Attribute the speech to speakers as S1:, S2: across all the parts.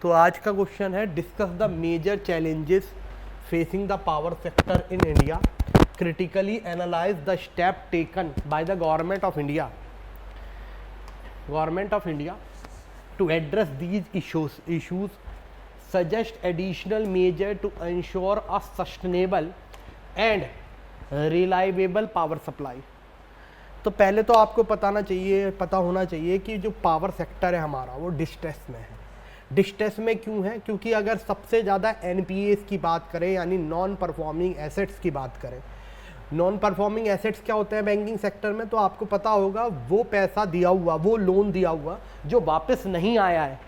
S1: तो आज का क्वेश्चन है discuss the major challenges facing the power sector in India, critically analyse the step taken by the government of India to address these issues, suggest additional measure to ensure a sustainable and reliable power supply। तो पहले तो आपको पता होना चाहिए कि जो power sector है हमारा वो डिस्ट्रेस में है। डिस्ट्रेस में क्यों है? क्योंकि अगर सबसे ज़्यादा एनपीएस की बात करें यानी नॉन परफॉर्मिंग एसेट्स की बात करें, नॉन परफॉर्मिंग एसेट्स क्या होते हैं बैंकिंग सेक्टर में? तो आपको पता होगा वो पैसा दिया हुआ, वो लोन दिया हुआ जो वापस नहीं आया है,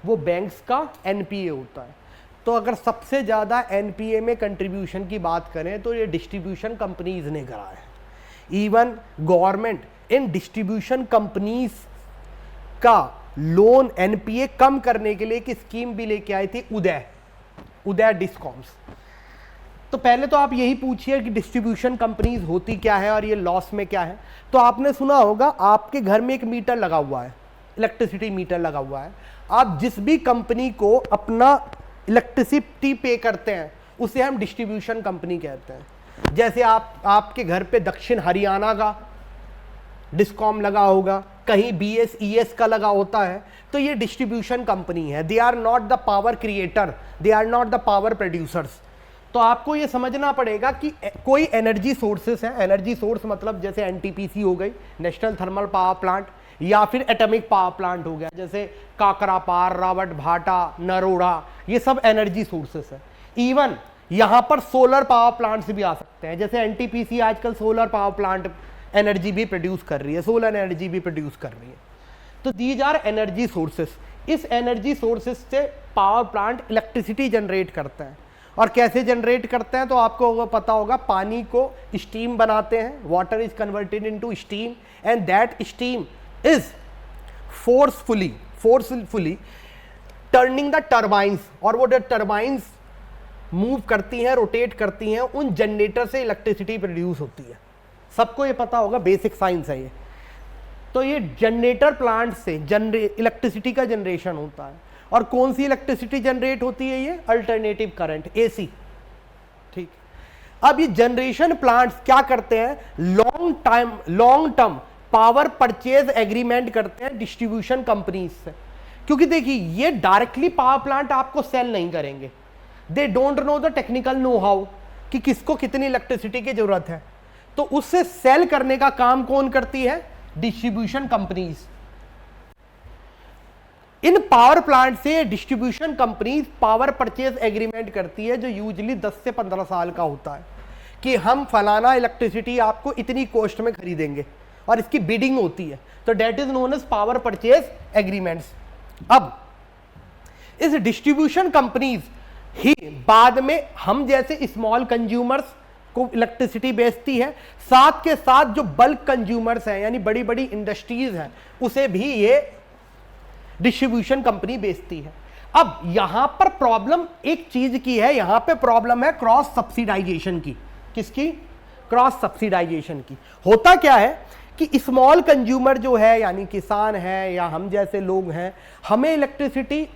S1: वो बैंक्स का एनपीए होता है। तो अगर सबसे ज़्यादा एनपीए में कंट्रीब्यूशन की बात करें तो ये डिस्ट्रीब्यूशन कंपनीज ने करा है। Even government in distribution companies का लोन एनपीए कम करने के लिए एक स्कीम भी लेके आई थी, उदय डिस्कॉम्स। तो पहले तो आप यही पूछिए कि डिस्ट्रीब्यूशन कंपनीज होती क्या है और ये लॉस में क्या है। तो आपने सुना होगा आपके घर में एक मीटर लगा हुआ है, इलेक्ट्रिसिटी मीटर लगा हुआ है। आप जिस भी कंपनी को अपना इलेक्ट्रिसिटी पे करते हैं उसे हम डिस्ट्रीब्यूशन कंपनी कहते हैं। जैसे आपके घर पे दक्षिण हरियाणा का डिस्कॉम लगा होगा, कहीं बीएसईएस का लगा होता है, तो ये डिस्ट्रीब्यूशन कंपनी है। They are not the power creator, they are not the power producers. तो आपको ये समझना पड़ेगा कि कोई एनर्जी सोर्सेस है, एनर्जी सोर्स मतलब जैसे एनटीपीसी हो गई, नेशनल थर्मल पावर प्लांट, या फिर एटॉमिक पावर प्लांट हो गया जैसे काकरापार, रावट भाटा, नरोड़ा, ये सब एनर्जी सोर्सेस है। इवन यहाँ पर सोलर पावर प्लांट्स भी आ सकते हैं, जैसे एनटीपीसी आजकल सोलर पावर प्लांट एनर्जी भी प्रोड्यूस कर रही है, सोलर एनर्जी भी प्रोड्यूस कर रही है। तो दीज आर एनर्जी सोर्सेस। इस एनर्जी सोर्सेस से पावर प्लांट इलेक्ट्रिसिटी जनरेट करते हैं। और कैसे जनरेट करते हैं? तो आपको पता होगा, पानी को स्टीम बनाते हैं, water is converted into steam and that steam is forcefully turning the turbines, और वो टर्बाइंस मूव करती हैं, रोटेट करती हैं, उन जनरेटर से इलेक्ट्रिसिटी प्रोड्यूस होती है। सबको ये पता होगा, बेसिक साइंस है ये। तो ये जनरेटर प्लांट से इलेक्ट्रिसिटी का जनरेशन होता है। और कौन सी इलेक्ट्रिसिटी जनरेट होती है? ये अल्टरनेटिव करंट, एसी। ठीक। अब ये जनरेशन प्लांट्स क्या करते हैं? Long term power purchase agreement करते हैं डिस्ट्रीब्यूशन कंपनीज से। क्योंकि देखिए ये डायरेक्टली पावर प्लांट आपको सेल नहीं करेंगे, they don't know the technical know how कि किसको कितनी इलेक्ट्रिसिटी की जरूरत है। तो उससे सेल करने का काम कौन करती है? Distribution companies. इन पावर प्लांट से distribution companies power purchase agreement करती है, जो यूजली 10 से 15 साल का होता है, कि हम फलाना इलेक्ट्रिसिटी आपको इतनी कॉस्ट में खरीदेंगे, और इसकी बिडिंग होती है। तो that is known as power purchase agreements. अब इस डिस्ट्रीब्यूशन कंपनीज ही बाद में हम जैसे स्मॉल कंज्यूमर्स को इलेक्ट्रिसिटी बेचती है, साथ के साथ जो बल्क कंज्यूमर्स हैं यानी बड़ी बड़ी इंडस्ट्रीज हैं उसे भी ये डिस्ट्रीब्यूशन कंपनी बेचती है। अब यहां पर प्रॉब्लम एक चीज की है, यहां पे प्रॉब्लम है क्रॉस सब्सिडाइजेशन की। किसकी? क्रॉस सब्सिडाइजेशन की। होता क्या है कि स्मॉल कंज्यूमर जो है यानी किसान है या हम जैसे लोग हैं, हमें इलेक्ट्रिसिटी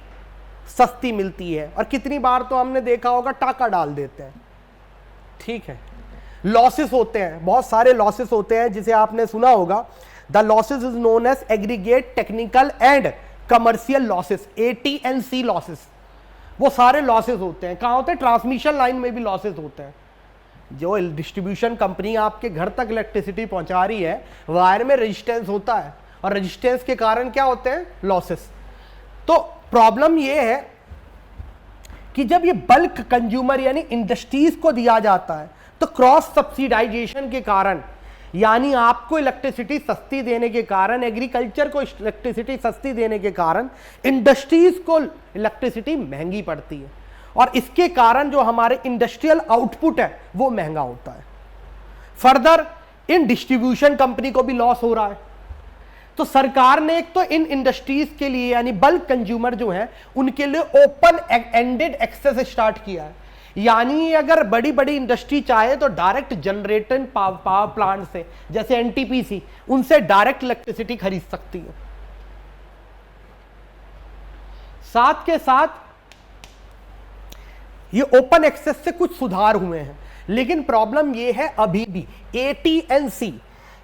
S1: सस्ती मिलती है, और कितनी बार तो हमने देखा होगा टाका डाल देते हैं। ठीक है। लॉसेस होते हैं, बहुत सारे लॉसेस होते हैं, जिसे आपने सुना होगा, the losses is known as aggregate technical and commercial losses, AT&C losses. वो सारे लॉसेस होते हैं। कहाँ होते हैं? ट्रांसमिशन लाइन में भी लॉसेस होते हैं। जो डिस्ट्रीब्यूशन कंपनी आपके घर तक इलेक्ट्रिसिटी पहुंचा रही है, वायर में रेजिस्टेंस होता है, और रेजिस्टेंस के कारण क्या होते हैं? लॉसेस। तो प्रॉब्लम ये है कि जब ये बल्क कंज्यूमर यानी इंडस्ट्रीज को दिया जाता है, तो क्रॉस सब्सिडाइजेशन के कारण यानी आपको इलेक्ट्रिसिटी सस्ती देने के कारण, एग्रीकल्चर को इलेक्ट्रिसिटी सस्ती देने के कारण इंडस्ट्रीज को इलेक्ट्रिसिटी महंगी पड़ती है, और इसके कारण जो हमारे इंडस्ट्रियल आउटपुट है वो महंगा होता है। फर्दर इन डिस्ट्रीब्यूशन कंपनी को भी लॉस हो रहा है। तो सरकार ने एक तो इन इंडस्ट्रीज के लिए यानी बल्क कंज्यूमर जो है उनके लिए ओपन एंडेड एक्सेस स्टार्ट किया है। यानी अगर बड़ी बड़ी इंडस्ट्री चाहे तो डायरेक्ट जनरेटर पावर प्लांट से, जैसे एनटीपीसी, उनसे डायरेक्ट इलेक्ट्रिसिटी खरीद सकती है। साथ के साथ ये ओपन एक्सेस से कुछ सुधार हुए हैं, लेकिन प्रॉब्लम ये है अभी भी AT&C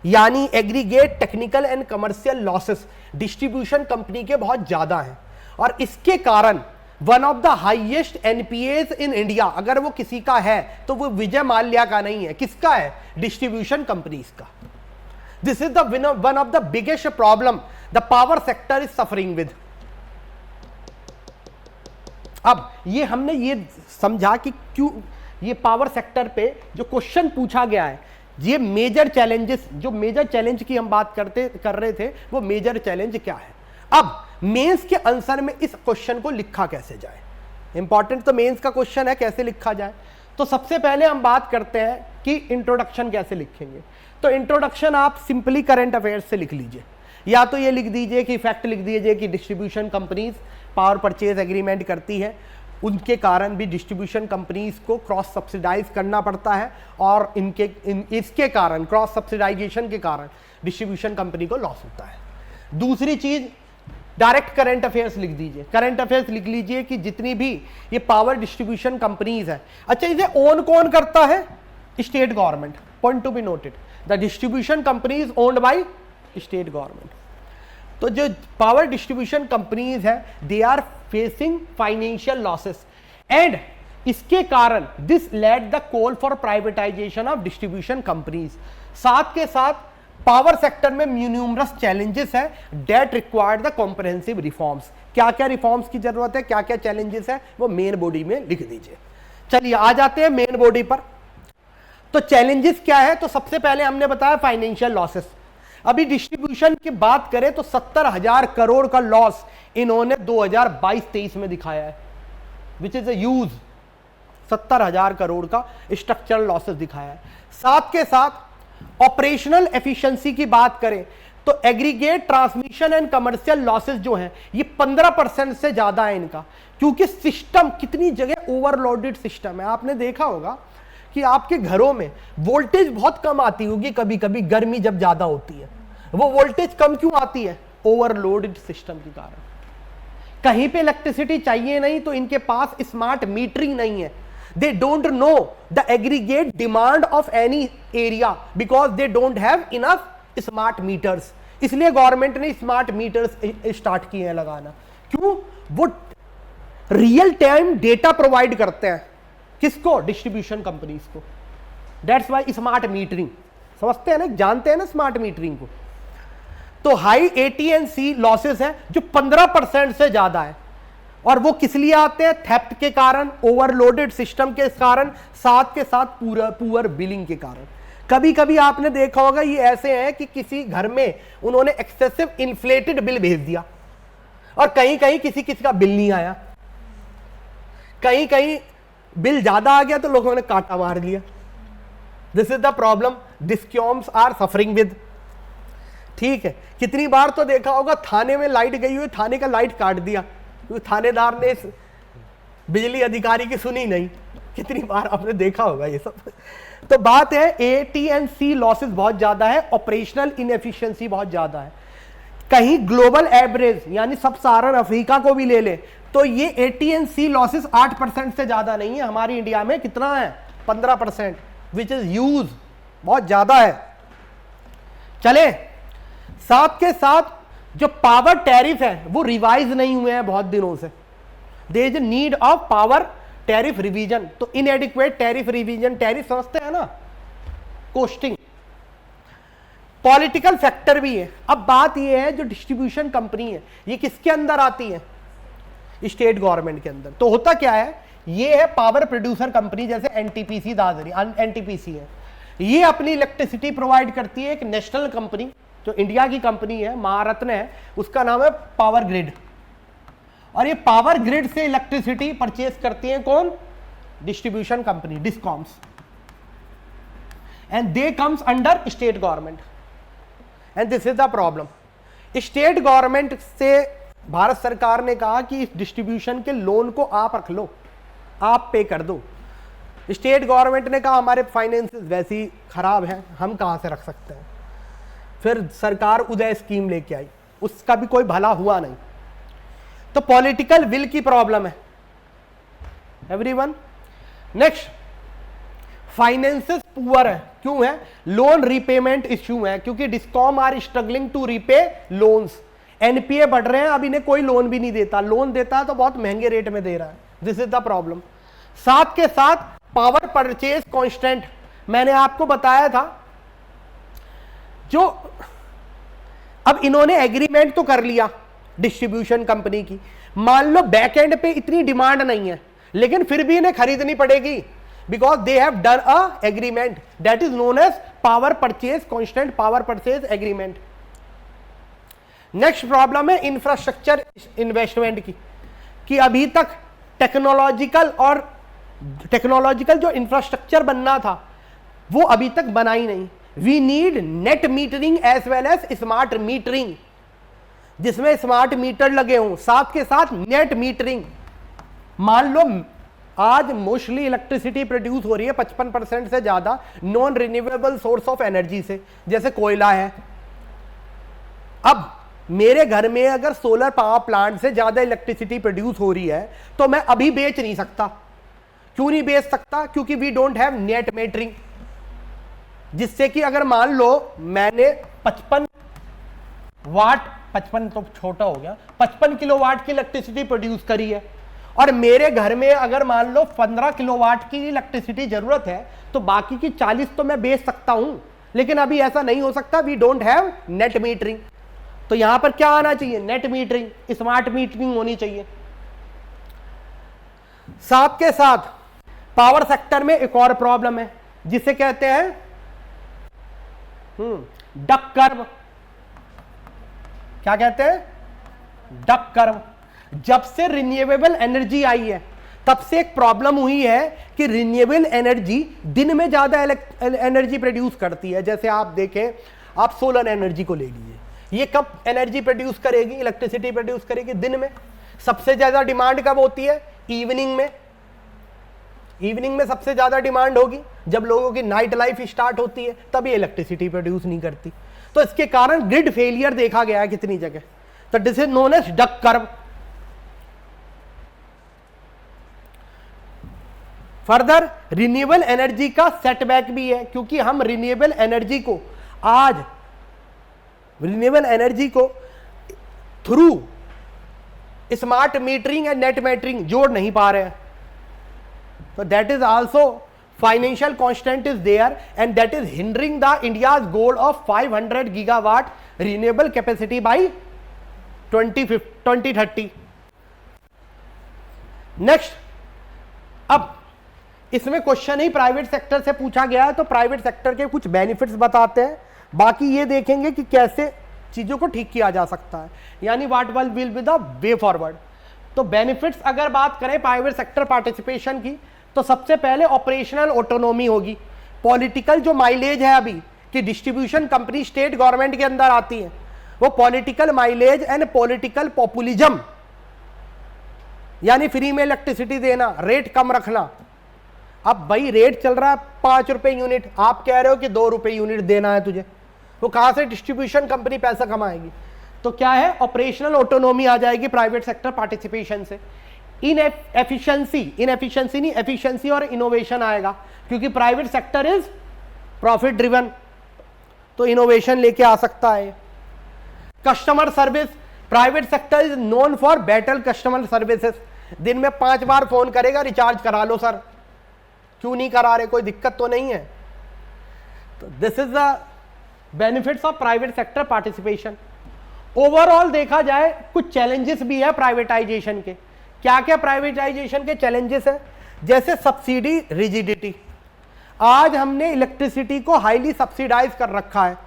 S1: यानी aggregate technical and commercial losses distribution company के बहुत ज्यादा हैं, और इसके कारण one of the highest NPAs in India अगर वो किसी का है तो वो विजय माल्या का नहीं है, किसका है? डिस्ट्रीब्यूशन कंपनीज का। This is the one of the biggest problem the power sector is suffering with. अब ये हमने ये समझा कि क्यों ये पावर सेक्टर पे जो क्वेश्चन पूछा गया है, ये मेजर चैलेंजेस, जो मेजर चैलेंज की हम बात कर रहे थे, वो मेजर चैलेंज क्या है। अब मेंस के आंसर में इस क्वेश्चन को लिखा कैसे जाए, इंपॉर्टेंट तो मेंस का क्वेश्चन है, कैसे लिखा जाए। तो सबसे पहले हम बात करते हैं कि इंट्रोडक्शन कैसे लिखेंगे। तो इंट्रोडक्शन आप सिंपली करंट अफेयर्स से लिख लीजिए, या तो ये लिख दीजिए कि फैक्ट लिख दीजिए कि distribution companies power purchase agreement करती है, उनके कारण भी डिस्ट्रीब्यूशन कंपनीज को क्रॉस सब्सिडाइज करना पड़ता है, और इसके कारण क्रॉस सब्सिडाइजेशन के कारण डिस्ट्रीब्यूशन कंपनी को लॉस होता है। दूसरी चीज, डायरेक्ट करंट अफेयर्स लिख दीजिए। करंट अफेयर्स लिख लीजिए कि जितनी भी ये पावर डिस्ट्रीब्यूशन कंपनीज है, अच्छा इसे ओन कौन करता है? State government. Point to be noted, the distribution company is owned by state government. तो जो पावर डिस्ट्रीब्यूशन कंपनीज है, they are facing financial losses, and इसके कारण this led the call for privatisation of distribution companies. साथ के साथ power sector में numerous challenges है that required the comprehensive reforms. क्या क्या रिफॉर्म्स की जरूरत है, क्या क्या चैलेंजेस है, वो मेन बॉडी में लिख दीजिए। चलिए आ जाते हैं मेन बॉडी पर। तो चैलेंजेस क्या है? तो सबसे पहले हमने बताया फाइनेंशियल लॉसेस। अभी डिस्ट्रीब्यूशन की बात करें तो 70,000 करोड़ का लॉस इन्होंने 2022-23 में दिखाया है, विच इज यूज 70,000 करोड़ का स्ट्रक्चरल लॉसेस दिखाया है। साथ के साथ ऑपरेशनल एफिशिएंसी की बात करें तो aggregate transmission and commercial losses जो हैं ये 15% से ज्यादा है इनका, क्योंकि सिस्टम कितनी जगह ओवरलोडेड सिस्टम है। आपने देखा होगा कि आपके घरों में वोल्टेज बहुत कम आती होगी, कभी कभी गर्मी जब ज्यादा होती है, वो वोल्टेज कम क्यों आती है? ओवरलोडेड सिस्टम के कारण। कहीं पे इलेक्ट्रिसिटी चाहिए नहीं तो इनके पास स्मार्ट मीटरिंग नहीं है। They don't know the aggregate demand of any area because they don't have enough smart meters। इसलिए गवर्नमेंट ने स्मार्ट मीटर्स स्टार्ट किए हैं लगाना। क्यों? वो रियल टाइम डेटा प्रोवाइड करते हैं, किसको? डिस्ट्रीब्यूशन कंपनीज को। दैट्स वाई स्मार्ट मीटरिंग, समझते हैं ना, जानते हैं ना स्मार्ट मीटरिंग को। तो हाई AT&C लॉसेस है जो 15% से ज्यादा है, और वो किस लिए आते हैं? थेफ्ट के कारण, ओवरलोडेड सिस्टम के कारण, साथ के साथ पुअर बिलिंग के कारण। कभी कभी आपने देखा होगा ये ऐसे हैं कि किसी घर में उन्होंने एक्सेसिव इन्फ्लेटेड बिल भेज दिया, और कहीं कहीं किसी का बिल नहीं आया, कहीं कहीं बिल ज्यादा आ गया तो लोगों ने काटा मार लिया। This is the problem discoms are suffering with. ठीक है, कितनी बार तो देखा होगा थाने में लाइट गई हुई, थाने का लाइट काट दिया क्योंकि थानेदार ने बिजली अधिकारी की सुनी नहीं। कितनी बार आपने देखा होगा ये सब। तो बात है AT&C लॉसेस बहुत ज्यादा है, ऑपरेशनल इनएफिशिएंसी बहुत ज्यादा है। कहीं ग्लोबल एवरेज यानी सब साहारन अफ्रीका को भी ले ले तो ये AT&C लॉसेस 8% से ज्यादा नहीं है। हमारी इंडिया में कितना है? 15%, विच इज यूज, बहुत ज्यादा है। चले, साथ के साथ जो पावर टैरिफ है वो रिवाइज नहीं हुए हैं बहुत दिनों से। There is need of power tariff revision. तो इनएडिक्वेट टैरिफ रिवीजन, टैरिफ समझते हैं ना, कोस्टिंग। पॉलिटिकल फैक्टर भी है। अब बात ये है जो डिस्ट्रीब्यूशन कंपनी है ये किसके अंदर आती है? स्टेट गवर्नमेंट के अंदर। तो होता क्या है, ये है पावर प्रोड्यूसर कंपनी, जैसे NTPC दादरी, NTPC है, ये अपनी इलेक्ट्रिसिटी प्रोवाइड करती है। एक नेशनल कंपनी जो इंडिया की कंपनी है, महारत्न है, उसका नाम है पावर ग्रिड, और ये पावर ग्रिड से इलेक्ट्रिसिटी परचेज करती है कौन? Distribution company, discoms, and they comes under state government, and this is the problem. State government से भारत सरकार ने कहा कि इस डिस्ट्रीब्यूशन के लोन को आप रख लो, आप पे कर दो। स्टेट गवर्नमेंट ने कहा हमारे फाइनेंसेस वैसे ही खराब हैं, हम कहां से रख सकते हैं। फिर सरकार उदय स्कीम लेके आई, उसका भी कोई भला हुआ नहीं। तो पॉलिटिकल विल की प्रॉब्लम है एवरीवन। नेक्स्ट, फाइनेंसेस पुअर है, क्यों है? लोन रीपेमेंट इश्यू है, क्योंकि discom are struggling to repay loans, NPA बढ़ रहे हैं, अब इन्हें कोई लोन भी नहीं देता, लोन देता है तो बहुत महंगे रेट में दे रहा है, दिस इज द प्रॉब्लम। साथ के साथ पावर परचेज कांस्टेंट, मैंने आपको बताया था, जो अब इन्होंने एग्रीमेंट तो कर लिया डिस्ट्रीब्यूशन कंपनी की, मान लो बैक एंड पे इतनी डिमांड नहीं है, लेकिन फिर भी इन्हें खरीदनी पड़ेगी, because they have done a agreement, that is known as power purchase constant, power purchase agreement. Next problem है इंफ्रास्ट्रक्चर इन्वेस्टमेंट की, कि अभी तक टेक्नोलॉजिकल जो इंफ्रास्ट्रक्चर बनना था वो अभी तक बना ही नहीं। We need net metering as well as smart metering, जिसमें स्मार्ट मीटर लगे हों, साथ के साथ नेट मीटरिंग। मान लो आज मोस्टली इलेक्ट्रिसिटी प्रोड्यूस हो रही है 55% से ज्यादा non renewable source of energy से, जैसे कोयला है। अब मेरे घर में अगर सोलर पावर प्लांट से ज्यादा इलेक्ट्रिसिटी प्रोड्यूस हो रही है तो मैं अभी बेच नहीं सकता। क्यों नहीं बेच सकता? क्योंकि we don't have net metering, जिससे कि अगर मान लो मैंने 55 वाट, 55 तो छोटा हो गया, 55 किलोवाट की इलेक्ट्रिसिटी प्रोड्यूस करी है, और मेरे घर में अगर मान लो 15 किलोवाट की इलेक्ट्रिसिटी जरूरत है, तो बाकी की 40 तो मैं बेच सकता हूं, लेकिन अभी ऐसा नहीं हो सकता, we don't have net metering. तो यहां पर क्या आना चाहिए? नेट मीटरिंग, स्मार्ट मीटरिंग होनी चाहिए। साथ के साथ पावर सेक्टर में एक और प्रॉब्लम है, जिसे कहते हैं डक कर्व। क्या कहते हैं? Duck curve. जब से रिन्यूएबल एनर्जी आई है तब से एक प्रॉब्लम हुई है कि रिन्यूएबल एनर्जी दिन में ज्यादा एनर्जी प्रोड्यूस करती है। जैसे आप देखें, आप सोलर एनर्जी को ले लीजिए, ये कब एनर्जी प्रोड्यूस करेगी, इलेक्ट्रिसिटी प्रोड्यूस करेगी? दिन में। सबसे ज्यादा डिमांड कब होती है? इवनिंग में। इवनिंग में सबसे ज्यादा डिमांड होगी, जब लोगों की नाइट लाइफ स्टार्ट होती है, तब ये इलेक्ट्रिसिटी प्रोड्यूस नहीं करती। तो इसके कारण ग्रिड फेलियर देखा गया है कितनी जगह। तो this is known as duck curve. Further renewable energy का सेटबैक भी है, क्योंकि हम रिन्यूएबल एनर्जी को through smart metering and net metering जोड़ नहीं पा रहे हैं। तो that is also financial constant is there, and that is hindering the India's goal of 500 gigawatt renewable capacity by 2030। Next, अब इसमें क्वेश्चन ही प्राइवेट सेक्टर से पूछा गया है, तो प्राइवेट सेक्टर के कुछ बेनिफिट्स बताते हैं, बाकी ये देखेंगे कि कैसे चीजों को ठीक किया जा सकता है, यानी what will be the way forward. तो बेनिफिट्स अगर बात करें प्राइवेट सेक्टर पार्टिसिपेशन की, तो सबसे पहले ऑपरेशनल ऑटोनॉमी होगी। पॉलिटिकल जो माइलेज है अभी कि डिस्ट्रीब्यूशन कंपनी स्टेट गवर्नमेंट के अंदर आती है, वो political mileage and political populism, यानी फ्री में इलेक्ट्रिसिटी देना, रेट कम रखना। अब भाई रेट चल रहा है 5 रुपए यूनिट, आप कह रहे हो कि 2 रुपए यूनिट देना है तुझे, तो कहां से डिस्ट्रीब्यूशन कंपनी पैसा कमाएगी? तो क्या है? ऑपरेशनल ऑटोनॉमी आ जाएगी प्राइवेट सेक्टर पार्टिसिपेशन से। एफिशिएंसी और इनोवेशन आएगा, क्योंकि private sector is profit driven, तो इनोवेशन लेके आ सकता है। Customer service, private sector is known for better customer services. दिन में 5 बार फोन करेगा, रिचार्ज करा लो सर, क्यों नहीं करा रहे, कोई दिक्कत तो नहीं है। तो this is the benefits of private sector participation. Overall देखा जाए कुछ चैलेंजेस भी है प्राइवेटाइजेशन के। क्या क्या प्राइवेटाइजेशन के चैलेंजेस है? जैसे सब्सिडी रिजिडिटी। आज हमने इलेक्ट्रिसिटी को हाईली सब्सिडाइज कर रखा है,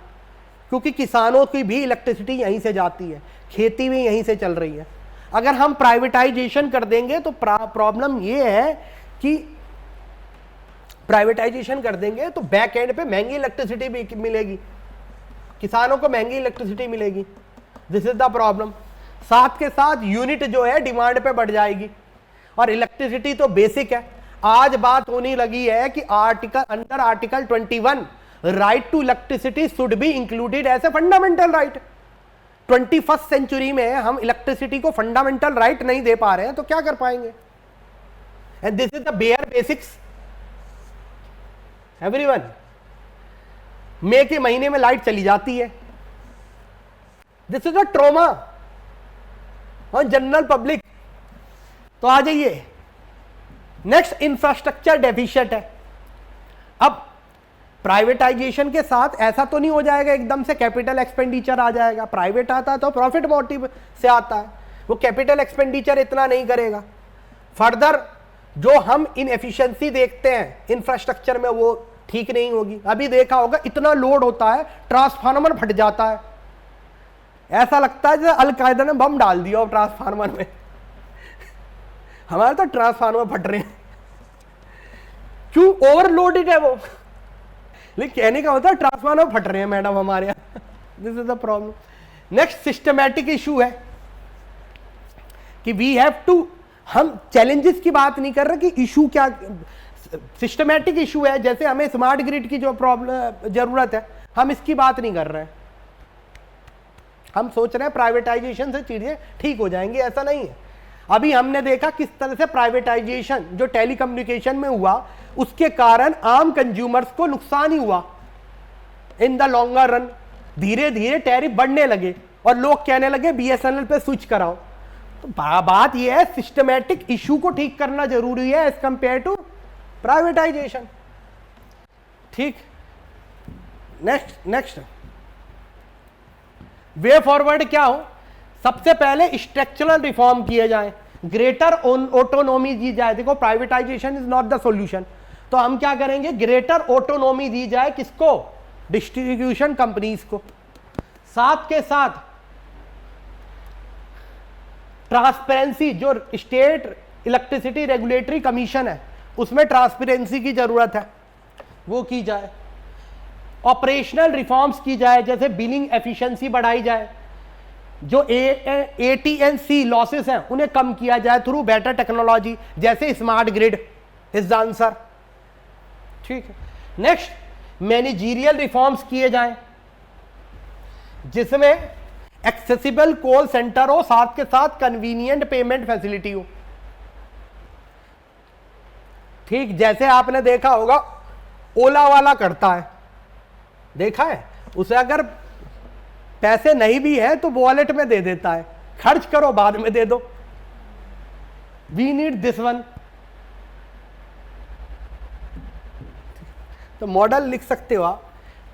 S1: क्योंकि किसानों की भी इलेक्ट्रिसिटी यहीं से जाती है, खेती भी यहीं से चल रही है। अगर हम प्राइवेटाइजेशन कर देंगे तो प्रॉब्लम ये है कि प्राइवेटाइजेशन कर देंगे तो बैक एंड पे महंगी इलेक्ट्रिसिटी भी मिलेगी, किसानों को महंगी इलेक्ट्रिसिटी मिलेगी। This is the problem. साथ के साथ यूनिट जो है डिमांड पे बढ़ जाएगी, और इलेक्ट्रिसिटी तो बेसिक है। आज बात होने लगी है कि under article 21 right to electricity should be included as a fundamental right. 21st century में हम इलेक्ट्रिसिटी को फंडामेंटल राइट नहीं दे पा रहे हैं, तो क्या कर पाएंगे? And this is the bare basics everyone, मई के महीने में लाइट चली जाती है। This is a trauma on general public. तो आ जाइए, नेक्स्ट इंफ्रास्ट्रक्चर डेफिशिएंट है। अब प्राइवेटाइजेशन के साथ ऐसा तो नहीं हो जाएगा एकदम से कैपिटल एक्सपेंडिचर आ जाएगा। प्राइवेट आता है तो प्रॉफिट मोटिव से आता है, वो कैपिटल एक्सपेंडिचर इतना नहीं करेगा। फर्दर जो हम इनएफिशिएंसी देखते हैं इंफ्रास्ट्रक्चर में, वो ठीक नहीं होगी। अभी देखा होगा इतना लोड होता है, ट्रांसफार्मर फट जाता है, ऐसा लगता है जैसे अलकायदा ने बम डाल दिया हो ट्रांसफार्मर में। हमारे तो ट्रांसफार्मर फट रहे हैं, क्यों? ओवरलोडेड है वो। लेकिन कहने का होता है ट्रांसफार्मर फट रहे हैं मैडम हमारे यहाँ। This is the problem. Next systematic issue है कि वी हैव टू, हम चैलेंजेस की बात नहीं कर रहे कि इशू क्या, सिस्टमैटिक इशू है। जैसे हमें स्मार्ट ग्रिड की जो प्रॉब्लम जरूरत है, हम इसकी बात नहीं कर रहे हैं। हम सोच रहे हैं प्राइवेटाइजेशन से चीजें ठीक हो जाएंगी, ऐसा नहीं है। अभी हमने देखा किस तरह से प्राइवेटाइजेशन जो टेलीकम्युनिकेशन में हुआ, उसके कारण आम कंज्यूमर्स को नुकसान ही हुआ। इन द लॉन्गर रन धीरे धीरे टैरिफ बढ़ने लगे और लोग कहने लगे बीएसएनएल पे स्विच कराओ। तो बात यह है, सिस्टमैटिक इशू को ठीक करना जरूरी है एज कंपेयर टू प्राइवेटाइजेशन। ठीक, नेक्स्ट वे फॉरवर्ड क्या हो? सबसे पहले स्ट्रक्चरल रिफॉर्म किए जाए, ग्रेटर ऑटोनॉमी दी जाए। देखो, privatisation is not the solution, तो हम क्या करेंगे? ग्रेटर ऑटोनॉमी दी जाए। किसको? डिस्ट्रीब्यूशन कंपनीज को। साथ के साथ ट्रांसपेरेंसी, जो स्टेट इलेक्ट्रिसिटी रेगुलेटरी कमीशन है, उसमें ट्रांसपेरेंसी की जरूरत है, वो की जाए। ऑपरेशनल रिफॉर्म्स की जाए, जैसे बिलिंग एफिशिएंसी बढ़ाई जाए, जो AT&C लॉसेस हैं उन्हें कम किया जाए थ्रू बेटर टेक्नोलॉजी, जैसे smart grid is the answer. ठीक है। नेक्स्ट, मैनेजरियल रिफॉर्म्स किए जाएं, जिसमें एक्सेसिबल कॉल सेंटर हो, साथ के साथ कन्वीनियंट पेमेंट फैसिलिटी हो। ठीक, जैसे आपने देखा होगा ओला वाला करता है, देखा है, उसे अगर पैसे नहीं भी है तो वॉलेट में दे देता है, खर्च करो बाद में दे दो। We need this one. तो मॉडल लिख सकते हो आप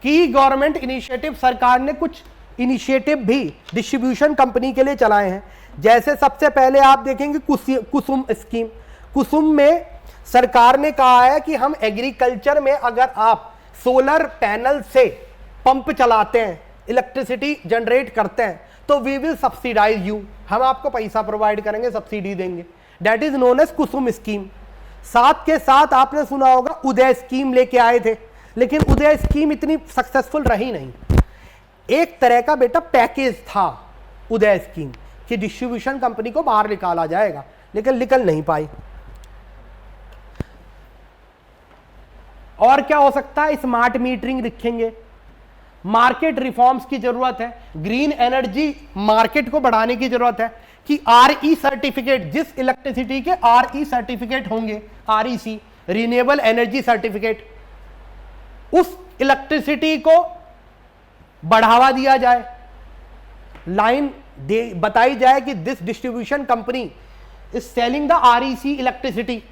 S1: कि गवर्नमेंट इनिशिएटिव, सरकार ने कुछ इनिशिएटिव भी डिस्ट्रीब्यूशन कंपनी के लिए चलाए हैं। जैसे सबसे पहले आप देखेंगे कुसुम स्कीम। कुसुम में सरकार ने कहा है कि हम एग्रीकल्चर में अगर आप सोलर पैनल से पंप चलाते हैं, इलेक्ट्रिसिटी जनरेट करते हैं, तो वी विल सब्सिडाइज यू, हम आपको पैसा प्रोवाइड करेंगे, सब्सिडी देंगे। That is known as Kusum scheme. साथ के साथ आपने सुना होगा उदय स्कीम लेके आए थे, लेकिन उदय स्कीम इतनी सक्सेसफुल रही नहीं। एक तरह का बेटा पैकेज था उदय स्कीम कि डिस्ट्रीब्यूशन कंपनी को बाहर निकाला जाएगा, लेकिन निकल नहीं पाई। और क्या हो सकता है? स्मार्ट मीटरिंग लिखेंगे। मार्केट रिफॉर्म्स की जरूरत है, ग्रीन एनर्जी मार्केट को बढ़ाने की जरूरत है कि RE सर्टिफिकेट, जिस इलेक्ट्रिसिटी के RE सर्टिफिकेट होंगे, REC रिन्यूएबल एनर्जी सर्टिफिकेट, उस इलेक्ट्रिसिटी को बढ़ावा दिया जाए। लाइन बताई जाए कि this distribution company is selling the REC electricity.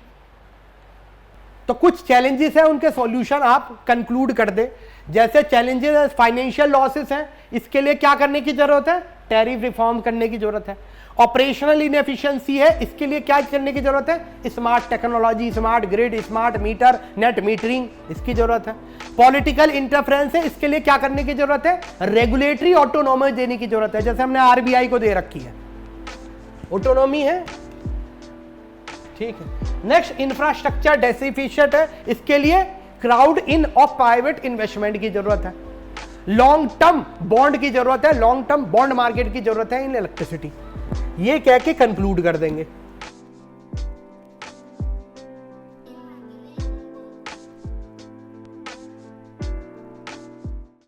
S1: तो कुछ चैलेंजेस हैं, उनके सॉल्यूशन आप कंक्लूड कर दे। जैसे चैलेंजेस फाइनेंशियल लॉसेस हैं, इसके लिए क्या करने की जरूरत है? टैरिफ रिफॉर्म करने की जरूरत है। ऑपरेशनल इनएफिशिएंसी है, इसके लिए क्या करने की जरूरत है? Smart technology, smart grid, smart meter, net metering, इसकी जरूरत है। पॉलिटिकल इंटरफेरेंस है, इसके लिए क्या करने की जरूरत है? रेगुलेटरी ऑटोनॉमी देने की जरूरत है, जैसे हमने RBI को दे रखी है, ऑटोनॉमी है। ठीक है। नेक्स्ट, इंफ्रास्ट्रक्चर डेफिशिएंट है, इसके लिए क्राउड इन और प्राइवेट इन्वेस्टमेंट की जरूरत है। लॉन्ग टर्म बॉन्ड की जरूरत है, लॉन्ग टर्म बॉन्ड मार्केट की जरूरत है इन इलेक्ट्रिसिटी। ये कह के कंक्लूड कर देंगे।